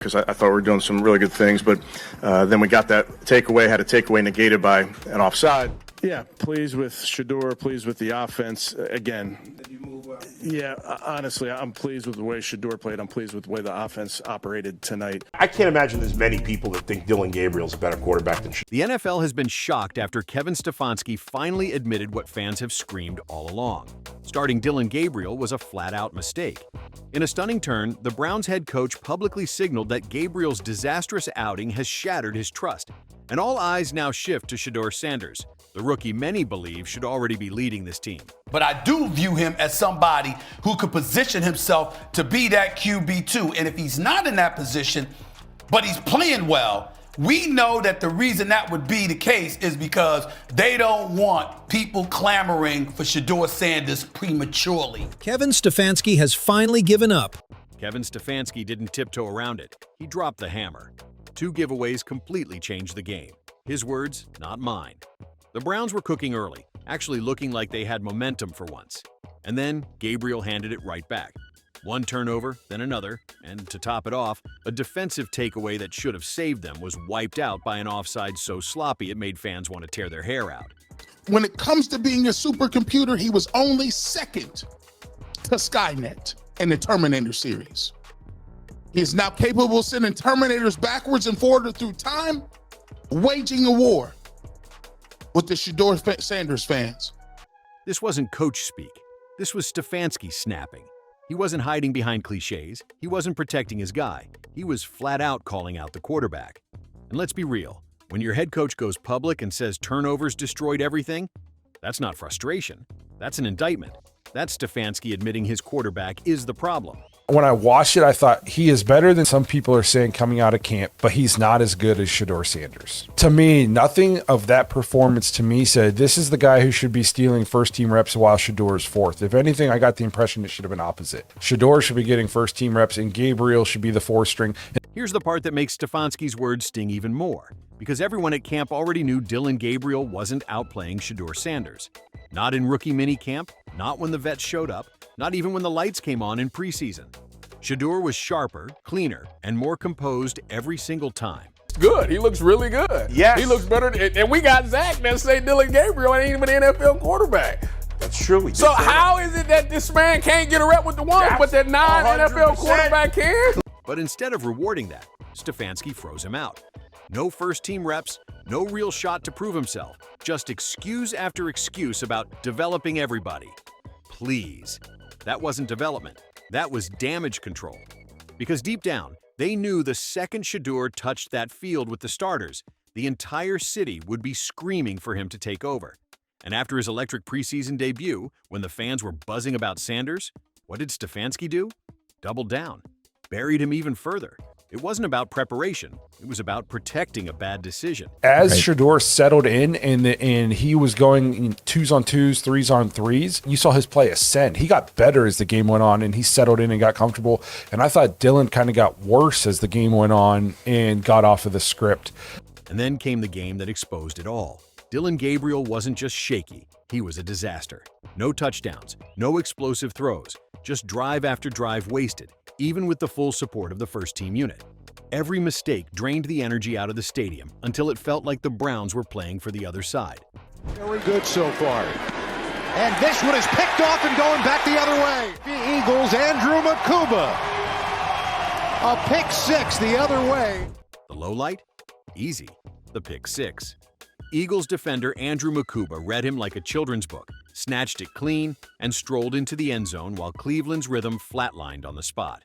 because I thought we were doing some really good things, but then we got that takeaway, had a takeaway negated by an offside. Yeah, pleased with Shedeur, pleased with the offense. Again, yeah, honestly, I'm pleased with the way Shedeur played. I'm pleased with the way the offense operated tonight. I can't imagine there's many people that think Dillon Gabriel's a better quarterback than Shedeur. The NFL has been shocked after Kevin Stefanski finally admitted what fans have screamed all along. Starting Dillon Gabriel was a flat-out mistake. In a stunning turn, the Browns head coach publicly signaled that Gabriel's disastrous outing has shattered his trust, and all eyes now shift to Shedeur Sanders, the rookie many believe should already be leading this team. But I do view him as somebody who could position himself to be that QB2. And if he's not in that position, but he's playing well, we know that the reason that would be the case is because they don't want people clamoring for Shedeur Sanders prematurely. Kevin Stefanski has finally given up. Kevin Stefanski didn't tiptoe around it. He dropped the hammer. 2 giveaways completely changed the game. His words, not mine. The Browns were cooking early, actually looking like they had momentum for once. And then Gabriel handed it right back. One turnover, then another, and to top it off, a defensive takeaway that should have saved them was wiped out by an offside so sloppy it made fans want to tear their hair out. When it comes to being a supercomputer, he was only second to Skynet in the Terminator series. He is now capable of sending Terminators backwards and forward through time, waging a war with the Shedeur Sanders fans. This wasn't coach speak. This was Stefanski snapping. He wasn't hiding behind cliches. He wasn't protecting his guy. He was flat out calling out the quarterback. And let's be real, when your head coach goes public and says turnovers destroyed everything, that's not frustration. That's an indictment. That's Stefanski admitting his quarterback is the problem. When I watched it, I thought he is better than some people are saying coming out of camp, but he's not as good as Shedeur Sanders. To me, nothing of that performance to me said this is the guy who should be stealing first-team reps while Shedeur is fourth. If anything, I got the impression it should have been opposite. Shedeur should be getting first-team reps, and Gabriel should be the fourth string. Here's the part that makes Stefanski's words sting even more, because everyone at camp already knew Dillon Gabriel wasn't outplaying Shedeur Sanders. Not in rookie minicamp, not when the vets showed up, not even when the lights came on in preseason. Shedeur was sharper, cleaner, and more composed every single time. Good. He looks really good. Yes. He looks better. And we got Zach that say Dillon Gabriel ain't even an NFL quarterback. That's true. So how is it that this man can't get a rep with the ones, but that non-NFL 100%. quarterback can? But instead of rewarding that, Stefanski froze him out. No first-team reps, no real shot to prove himself, just excuse after excuse about developing everybody. Please. That wasn't development. That was damage control. Because deep down, they knew the second Shedeur touched that field with the starters, the entire city would be screaming for him to take over. And after his electric preseason debut, when the fans were buzzing about Sanders, what did Stefanski do? Doubled down. Buried him even further. It wasn't about preparation. It was about protecting a bad decision. As Shedeur settled in and he was going 2s on 2s, 3s on 3s, you saw his play ascend. He got better as the game went on, and he settled in and got comfortable. And I thought Dillon kind of got worse as the game went on and got off of the script. And then came the game that exposed it all. Dillon Gabriel wasn't just shaky. He was a disaster. No touchdowns, no explosive throws, just drive after drive wasted, even with the full support of the first-team unit. Every mistake drained the energy out of the stadium until it felt like the Browns were playing for the other side. Very good so far. And this one is picked off and going back the other way. The Eagles, Andrew Makuba. A pick six the other way. The low light? Easy. The pick six. Eagles defender Andrew Makuba read him like a children's book, snatched it clean, and strolled into the end zone while Cleveland's rhythm flatlined on the spot.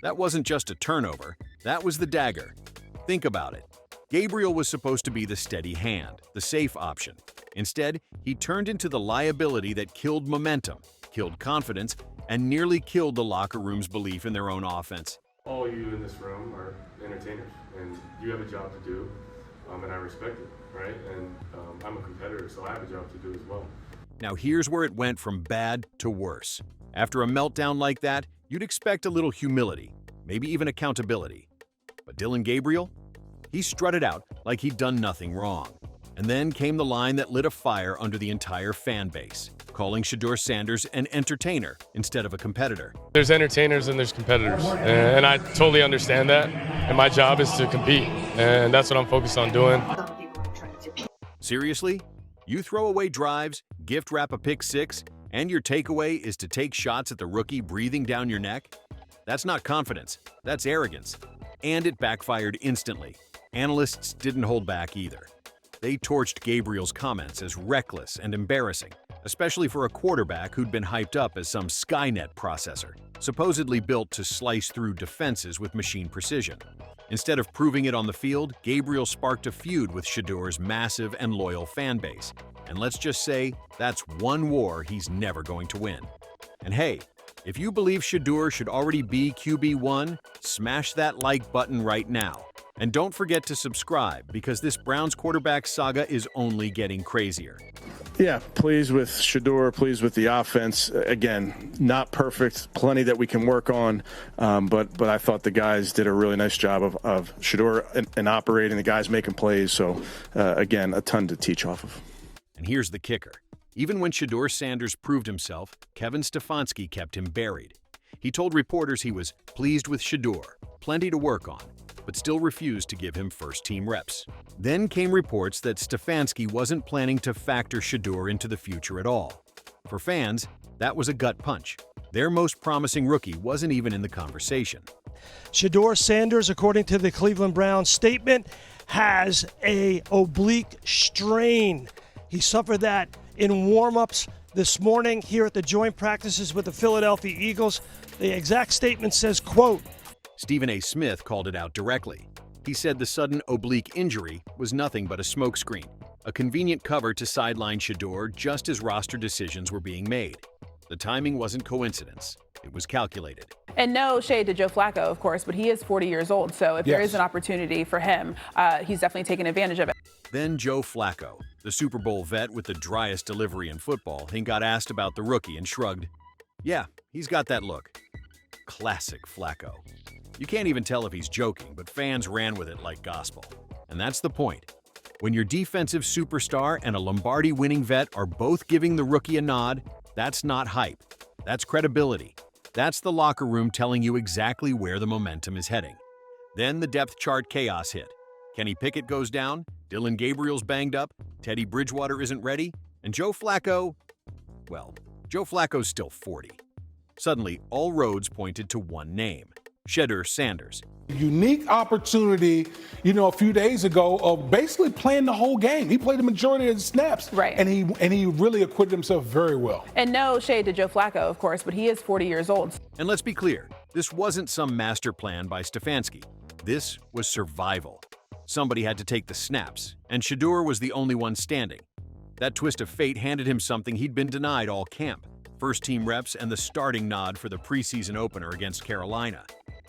That wasn't just a turnover, that was the dagger. Think about it. Gabriel was supposed to be the steady hand, the safe option. Instead, he turned into the liability that killed momentum, killed confidence, and nearly killed the locker room's belief in their own offense. All you in this room are entertainers, and you have a job to do, and I respect it, right? And I'm a competitor, so I have a job to do as well. Now here's where it went from bad to worse. After a meltdown like that, you'd expect a little humility, maybe even accountability. But Dillon Gabriel? He strutted out like he'd done nothing wrong. And then came the line that lit a fire under the entire fan base. calling Shedeur Sanders an entertainer instead of a competitor. There's entertainers and there's competitors, and I totally understand that, and my job is to compete, and that's what I'm focused on doing. Seriously? You throw away drives, gift wrap a pick six, and your takeaway is to take shots at the rookie breathing down your neck? That's not confidence, that's arrogance. And it backfired instantly. Analysts didn't hold back either. They torched Gabriel's comments as reckless and embarrassing, especially for a quarterback who'd been hyped up as some Skynet processor, supposedly built to slice through defenses with machine precision. Instead of proving it on the field, Gabriel sparked a feud with Shedeur's massive and loyal fan base. And let's just say, that's one war he's never going to win. And hey, if you believe Shedeur should already be QB1, smash that like button right now. And don't forget to subscribe, because this Browns quarterback saga is only getting crazier. Yeah, pleased with Shedeur, pleased with the offense. Again, not perfect, plenty that we can work on, but I thought the guys did a really nice job of Shedeur and operating, the guys making plays. So, again, a ton to teach off of. And here's the kicker. Even when Shedeur Sanders proved himself, Kevin Stefanski kept him buried. He told reporters he was pleased with Shedeur, plenty to work on, but still refused to give him first-team reps. Then came reports that Stefanski wasn't planning to factor Shedeur into the future at all. For fans, that was a gut punch. Their most promising rookie wasn't even in the conversation. Shedeur Sanders, according to the Cleveland Browns statement, has an oblique strain. He suffered that in warm-ups this morning here at the joint practices with the Philadelphia Eagles. The exact statement says, quote, Stephen A. Smith called it out directly. He said the sudden oblique injury was nothing but a smokescreen, a convenient cover to sideline Shedeur just as roster decisions were being made. The timing wasn't coincidence. It was calculated. And no shade to Joe Flacco, of course, but he is 40 years old, so if there is an opportunity for him, he's definitely taken advantage of it. Then Joe Flacco, the Super Bowl vet with the driest delivery in football, he got asked about the rookie and shrugged. Yeah, he's got that look. Classic Flacco. You can't even tell if he's joking, but fans ran with it like gospel. And that's the point. When your defensive superstar and a Lombardi-winning vet are both giving the rookie a nod, that's not hype. That's credibility. That's the locker room telling you exactly where the momentum is heading. Then the depth chart chaos hit. Kenny Pickett goes down, Dylan Gabriel's banged up, Teddy Bridgewater isn't ready, and Joe Flacco, well, Joe Flacco's still 40. Suddenly, all roads pointed to one name, Shedeur Sanders. Unique opportunity, a few days ago of basically playing the whole game. He played the majority of the snaps. Right. And he really acquitted himself very well. And no shade to Joe Flacco, of course, but he is 40 years old. And let's be clear, this wasn't some master plan by Stefanski. This was survival. Somebody had to take the snaps, and Shedeur was the only one standing. That twist of fate handed him something he'd been denied all camp: first-team reps and the starting nod for the preseason opener against Carolina.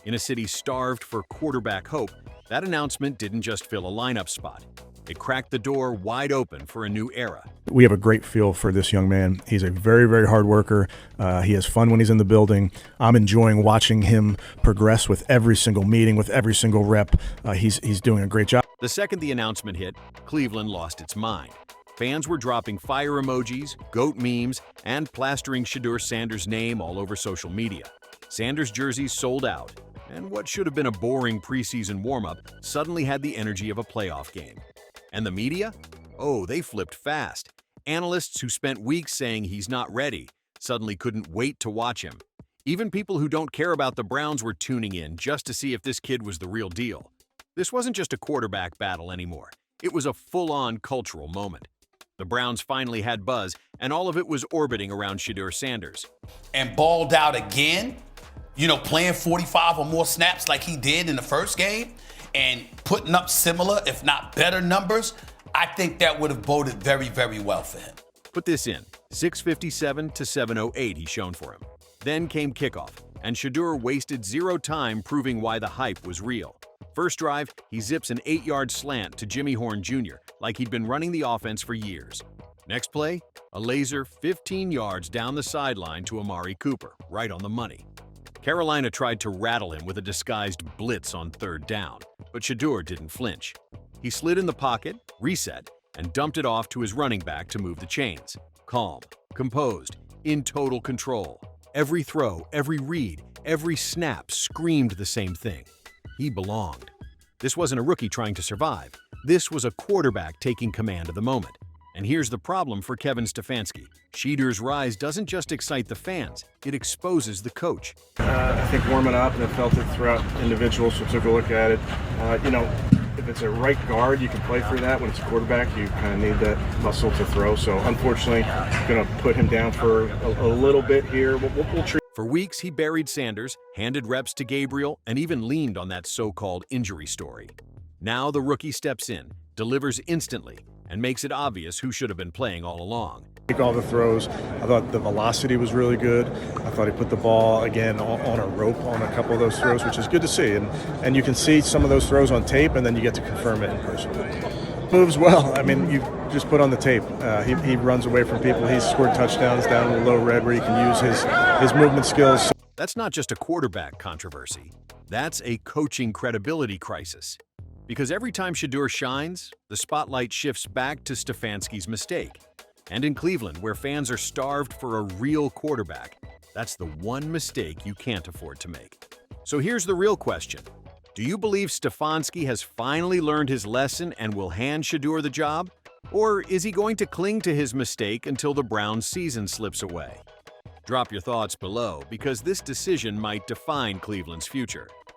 In a city starved for quarterback hope, that announcement didn't just fill a lineup spot. It cracked the door wide open for a new era. We have a great feel for this young man. He's a very, very hard worker. He has fun when he's in the building. I'm enjoying watching him progress with every single meeting, with every single rep. He's doing a great job. The second the announcement hit, Cleveland lost its mind. Fans were dropping fire emojis, goat memes, and plastering Shedeur Sanders' name all over social media. Sanders' jerseys sold out, and what should have been a boring preseason warm-up suddenly had the energy of a playoff game. And the media? Oh, they flipped fast. Analysts who spent weeks saying he's not ready suddenly couldn't wait to watch him. Even people who don't care about the Browns were tuning in just to see if this kid was the real deal. This wasn't just a quarterback battle anymore. It was a full-on cultural moment. The Browns finally had buzz, and all of it was orbiting around Shedeur Sanders. And balled out again, playing 45 or more snaps like he did in the first game, and putting up similar, if not better numbers, I think that would have boded very, very well for him. Put this in, 657 to 708 he shone for him. Then came kickoff, and Shedeur wasted zero time proving why the hype was real. First drive, he zips an 8-yard slant to Jimmy Horn Jr. like he'd been running the offense for years. Next play, a laser 15 yards down the sideline to Amari Cooper, right on the money. Carolina tried to rattle him with a disguised blitz on third down, but Shedeur didn't flinch. He slid in the pocket, reset, and dumped it off to his running back to move the chains. Calm, composed, in total control. Every throw, every read, every snap screamed the same thing. He belonged. This wasn't a rookie trying to survive. This was a quarterback taking command of the moment. And here's the problem for Kevin Stefanski. Shedeur's rise doesn't just excite the fans, it exposes the coach. I think warming up, and I felt it throughout individuals who took a look at it. If it's a right guard, you can play through that. When it's a quarterback, you kind of need that muscle to throw. So unfortunately, going to put him down for a little bit here. We'll treat. For weeks, he buried Sanders, handed reps to Gabriel, and even leaned on that so-called injury story. Now the rookie steps in, delivers instantly, and makes it obvious who should have been playing all along. All the throws, I thought the velocity was really good. I thought he put the ball, again, on a rope on a couple of those throws, which is good to see. And you can see some of those throws on tape, and then you get to confirm it in person. Moves well. I mean, you just put on the tape. He runs away from people. He's scored touchdowns down in the low red where he can use his movement skills. That's not just a quarterback controversy. That's a coaching credibility crisis. Because every time Shedeur shines, the spotlight shifts back to Stefanski's mistake. And in Cleveland, where fans are starved for a real quarterback, that's the one mistake you can't afford to make. So here's the real question. Do you believe Stefanski has finally learned his lesson and will hand Shedeur the job? Or is he going to cling to his mistake until the Browns' season slips away? Drop your thoughts below, because this decision might define Cleveland's future.